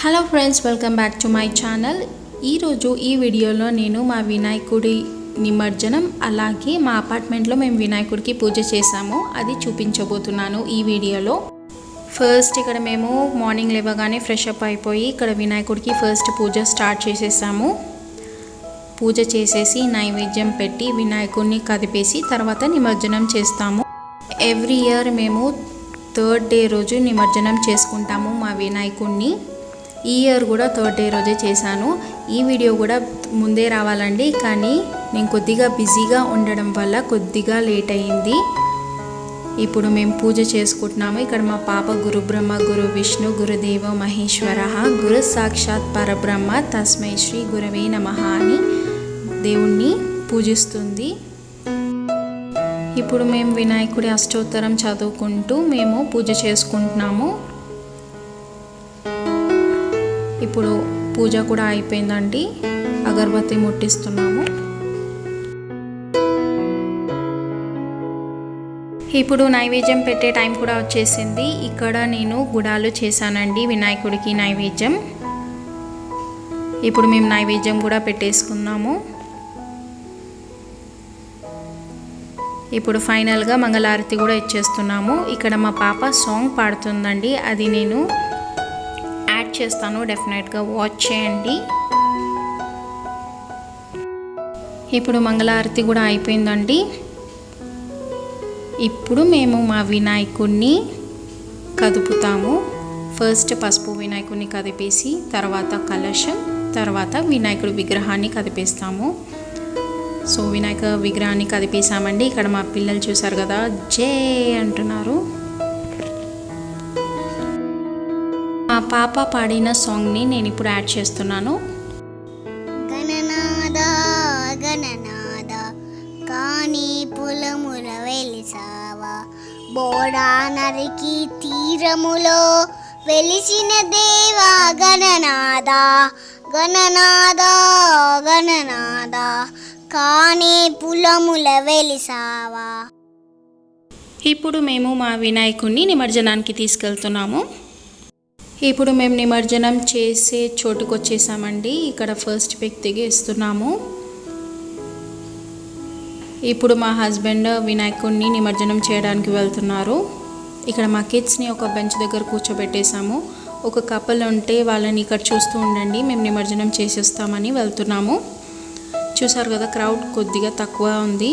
Hello friends, welcome back to my channel. ఈరోజు ఈ వీడియోలో నేను మా వినాయకుడి నిమజ్జనం అలాగే మా అపార్ట్మెంట్లో మేము వినాయకుడికి పూజ చేసాము అది చూపించబోతున్నాను ఈ వీడియోలో. ఫస్ట్ ఇక్కడ మేము మార్నింగ్ లేవగానే ఫ్రెష్ అప్ అయిపోయి ఇక్కడ వినాయకుడికి ఫస్ట్ పూజ స్టార్ట్ చేసేసాము. పూజ చేసేసి నైవేద్యం పెట్టి వినాయకుడిని కదిపేసి తర్వాత నిమజ్జనం చేస్తాము. ఎవ్రీ ఇయర్ మేము థర్డ్ డే రోజు నిమజ్జనం చేసుకుంటాము మా వినాయకుడిని. ఈ ఇయర్ కూడా థర్డ్ డే రోజే చేశాను. ఈ వీడియో కూడా ముందే రావాలండి, కానీ నేను కొద్దిగా బిజీగా ఉండడం వల్ల కొద్దిగా లేట్ అయింది. ఇప్పుడు మేము పూజ చేసుకుంటున్నాము. ఇక్కడ మా పాప గురు బ్రహ్మ గురు విష్ణు గురుదేవ మహేశ్వర గురు సాక్షాత్ పరబ్రహ్మ తస్మై శ్రీ గురవే నమః అని దేవుణ్ణి పూజిస్తుంది. ఇప్పుడు మేము వినాయకుడి అష్టోత్తరం చదువుకుంటూ మేము పూజ చేసుకుంటున్నాము. ఇప్పుడు పూజ కూడా అయిపోయిందండి. అగరబత్తి ముట్టిస్తున్నాము. ఇప్పుడు నైవేద్యం పెట్టే టైం కూడా వచ్చేసింది. ఇక్కడ నేను గుడాలు చేశానండి వినాయకుడికి నైవేద్యం. ఇప్పుడు మేము నైవేద్యం కూడా పెట్టేసుకున్నాము. ఇప్పుడు ఫైనల్గా మంగళారతి కూడా ఇచ్చేస్తున్నాము. ఇక్కడ మా పాప సాంగ్ పాడుతుందండి, అది నేను యాడ్ చేస్తాను, డెఫినెట్గా వాచ్ చేయండి. ఇప్పుడు మంగళారతి కూడా అయిపోయిందండి. ఇప్పుడు మేము మా వినాయకుడిని కదుపుతాము. ఫస్ట్ పసుపు వినాయకుడిని కదిపేసి తర్వాత కలశం, తర్వాత వినాయకుడి విగ్రహాన్ని కదిపేస్తాము. సో వినాయక విగ్రహాన్ని కదిపేసామండి. ఇక్కడ మా పిల్లలు చూసారు కదా, జై అంటున్నారు. మా పాప పాడిన సాంగ్ని నేను ఇప్పుడు యాడ్ చేస్తున్నాను. గణనాద గణనాద కాని పొలముల వెలిసావా, బోడా నరికి తీరములో వెలిసిన దేవా గణనాద గణనాద గణనాద కాని పొలముల వెలిసావా. ఇప్పుడు మేము మా వినాయకుడిని నిమజ్జనానికి తీసుకెళ్తున్నాము. ఇప్పుడు మేము నిమజ్జనం చేసే చోటుకు వచ్చేసామండి. ఇక్కడ ఫస్ట్ పిక్ దిగేస్తున్నాము. ఇప్పుడు మా హస్బెండ్ వినాయకుడిని నిమజ్జనం చేయడానికి వెళ్తున్నారు. ఇక్కడ మా కిడ్స్ని ఒక బెంచ్ దగ్గర కూర్చోబెట్టేసాము. ఒక కపుల్ ఉంటే వాళ్ళని ఇక్కడ చూస్తూ ఉండండి, మేము నిమజ్జనం చేసేస్తామని వెళ్తున్నాము. చూసారు కదా, క్రౌడ్ కొద్దిగా తక్కువ ఉంది.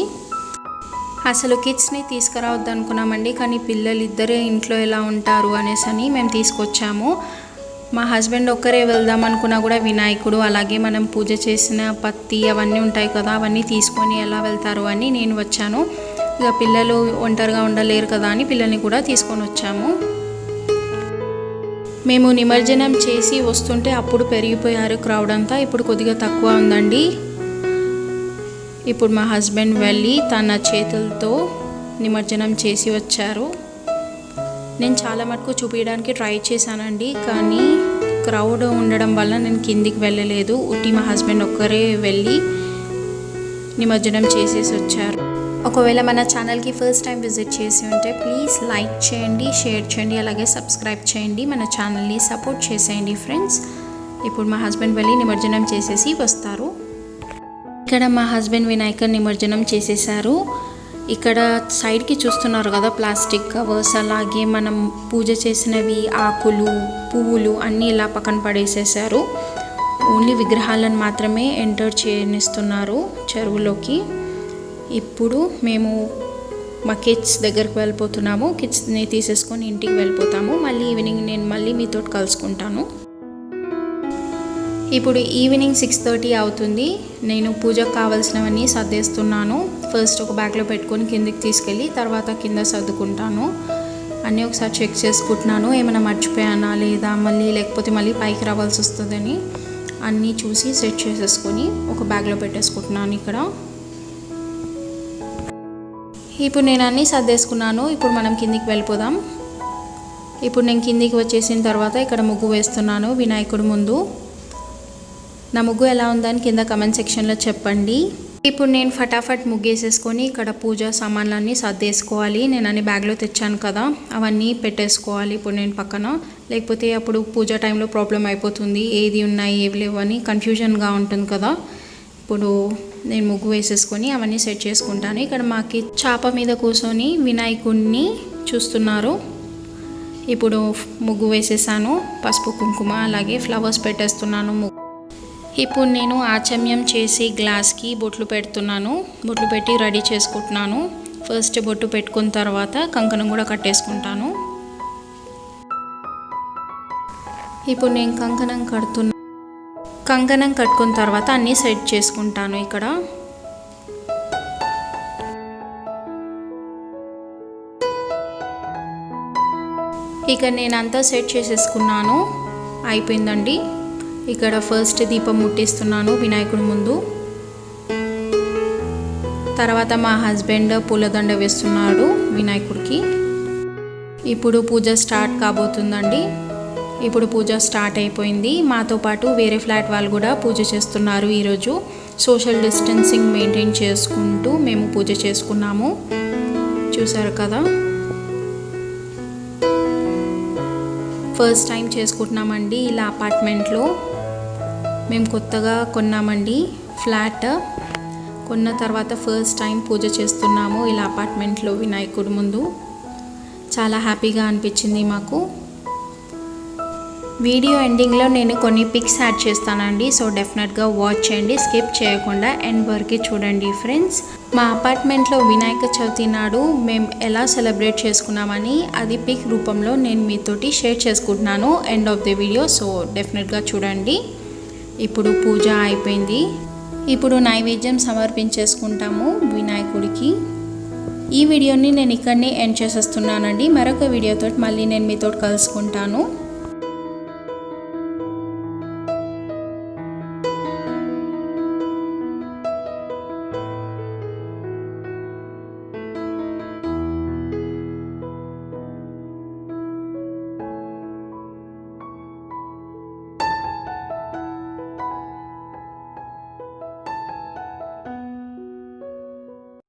అసలు కిడ్స్ని తీసుకురావద్దు అనుకున్నామండి, కానీ పిల్లలు ఇద్దరే ఇంట్లో ఎలా ఉంటారు అనేసి మేము తీసుకొచ్చాము. మా హస్బెండ్ ఒక్కరే వెళ్దాం అనుకున్నా కూడా వినాయకుడు అలాగే మనం పూజ చేసిన పత్తి అవన్నీ ఉంటాయి కదా, అవన్నీ తీసుకొని ఎలా వెళ్తారు అని నేను వచ్చాను. ఇక పిల్లలు ఒంటరిగా ఉండలేరు కదా అని పిల్లల్ని కూడా తీసుకొని వచ్చాము. మేము నిమజ్జనం చేసి వస్తుంటే అప్పుడు పెరిగిపోయారు క్రౌడ్ అంతా. ఇప్పుడు కొద్దిగా తక్కువ ఉందండి. ఇప్పుడు మా హస్బెండ్ వెళ్ళి తన చేతులతో నిమజ్జనం చేసి వచ్చారు. నేను చాలా మటుకు చూపించడానికి ట్రై చేశానండి, కానీ క్రౌడ్ ఉండడం వల్ల నేను కిందికి వెళ్ళలేదు. ఉట్టి మా హస్బెండ్ ఒక్కరే వెళ్ళి నిమజ్జనం చేసేసి వచ్చారు. ఒకవేళ మన ఛానల్కి ఫస్ట్ టైం విజిట్ చేసి ఉంటే ప్లీజ్ లైక్ చేయండి, షేర్ చేయండి, అలాగే సబ్స్క్రైబ్ చేయండి. మన ఛానల్ని సపోర్ట్ చేసేయండి ఫ్రెండ్స్. ఇప్పుడు మా హస్బెండ్ వెళ్ళి నిమజ్జనం చేసేసి వస్తారు. ఇక్కడ మా హస్బెండ్ వినాయక నిమజ్జనం చేసేసారు. ఇక్కడ సైడ్కి చూస్తున్నారు కదా, ప్లాస్టిక్ కవర్స్ అలాగే మనం పూజ చేసినవి ఆకులు పువ్వులు అన్నీ ఇలా పక్కన పడేసేసారు. ఓన్లీ విగ్రహాలను మాత్రమే ఎంటర్ చేయనిస్తున్నారు చెరువులోకి. ఇప్పుడు మేము మా కిడ్స్ దగ్గరకు వెళ్ళిపోతున్నాము. కిడ్స్ని తీసేసుకొని ఇంటికి వెళ్ళిపోతాము. మళ్ళీ ఈవినింగ్ నేను మళ్ళీ మీతో కలుసుకుంటాను. ఇప్పుడు ఈవినింగ్ 6:30 అవుతుంది. నేను పూజకు కావాల్సినవన్నీ సర్దేస్తున్నాను. ఫస్ట్ ఒక బ్యాగ్లో పెట్టుకొని కిందికి తీసుకెళ్ళి తర్వాత కింద సర్దుకుంటాను. అన్నీ ఒకసారి చెక్ చేసుకుంటున్నాను, ఏమైనా మర్చిపోయానా లేదా లేకపోతే మళ్ళీ పైకి రావాల్సి వస్తుందని అన్నీ చూసి సెట్ చేసేసుకొని ఒక బ్యాగ్లో పెట్టేసుకుంటున్నాను. ఇక్కడ ఇప్పుడు నేను అన్నీ సర్దేసుకున్నాను. ఇప్పుడు మనం కిందికి వెళ్ళిపోదాం. ఇప్పుడు నేను కిందికి వచ్చేసిన తర్వాత ఇక్కడ ముగ్గు వేస్తున్నాను వినాయకుడి ముందు. నా ముగ్గు ఎలా ఉందని కింద కమెంట్ సెక్షన్లో చెప్పండి. ఇప్పుడు నేను ఫటాఫట్ ముగ్గేసేసుకొని ఇక్కడ పూజా సామాన్లన్నీ సర్దేసుకోవాలి. నేను అన్ని బ్యాగ్లో తెచ్చాను కదా, అవన్నీ పెట్టేసుకోవాలి ఇప్పుడు నేను పక్కన. లేకపోతే అప్పుడు పూజ టైంలో ప్రాబ్లం అయిపోతుంది, ఏది ఉన్నాయి ఏవి లేవు అని కన్ఫ్యూజన్గా ఉంటుంది కదా. ఇప్పుడు నేను ముగ్గు వేసేసుకొని అవన్నీ సెట్ చేసుకుంటాను. ఇక్కడ మాకి చాప మీద కూర్చొని వినాయకుడిని చూస్తున్నారు. ఇప్పుడు ముగ్గు వేసేసాను, పసుపు కుంకుమ అలాగే ఫ్లవర్స్ పెట్టేస్తున్నాను. ఇప్పుడు నేను ఆచమ్యం చేసి గ్లాస్కి బొట్లు పెడుతున్నాను. బొట్లు పెట్టి రెడీ చేసుకుంటున్నాను. ఫస్ట్ బొట్టు పెట్టుకున్న తర్వాత కంకణం కూడా కట్టేసుకుంటాను. ఇప్పుడు నేను కంకణం కట్టుకున్న తర్వాత అన్నీ సెట్ చేసుకుంటాను. ఇక్కడ నేనంతా సెట్ చేసేసుకున్నాను, అయిపోయిందండి. ఇక్కడ ఫస్ట్ దీపం ముట్టిస్తున్నాను వినాయకుడి ముందు. తర్వాత మా హస్బెండ్ పూలదండ వేస్తున్నాడు వినాయకుడికి. ఇప్పుడు పూజ స్టార్ట్ కాబోతుందండి. ఇప్పుడు పూజ స్టార్ట్ అయిపోయింది. మాతో పాటు వేరే ఫ్లాట్ వాళ్ళు కూడా పూజ చేస్తున్నారు. ఈరోజు సోషల్ డిస్టెన్సింగ్ మెయింటైన్ చేసుకుంటూ మేము పూజ చేసుకున్నాము. చూసారు కదా, ఫస్ట్ టైం చేసుకుంటున్నామండి ఇలా అపార్ట్మెంట్లో. మేము కొత్తగా కొన్నామండి ఫ్లాట్. కొన్న తర్వాత ఫస్ట్ టైం పూజ చేస్తున్నాము ఇలా అపార్ట్మెంట్లో వినాయకుడి ముందు. చాలా హ్యాపీగా అనిపించింది మాకు. వీడియో ఎండింగ్లో నేను కొన్ని పిక్స్ యాడ్ చేస్తానండి, సో డెఫినెట్గా వాచ్ చేయండి, స్కిప్ చేయకుండా ఎండ్ వరకు చూడండి ఫ్రెండ్స్. మా అపార్ట్మెంట్లో వినాయక చవితి నాడు మేము ఎలా సెలబ్రేట్ చేసుకున్నామని అది పిక్ రూపంలో నేను మీతోటి షేర్ చేసుకుంటున్నాను end of the video, so డెఫినెట్గా చూడండి. ఇప్పుడు పూజ అయిపోయింది. ఇప్పుడు నైవేద్యం సమర్పించేసుకుంటాము వినాయకుడికి. ఈ వీడియోని నేను ఇక్కడనే ఎండ్ చేసేస్తున్నానండి. మరొక వీడియోతో మళ్ళీ నేను మీతో కలుసుకుంటాను.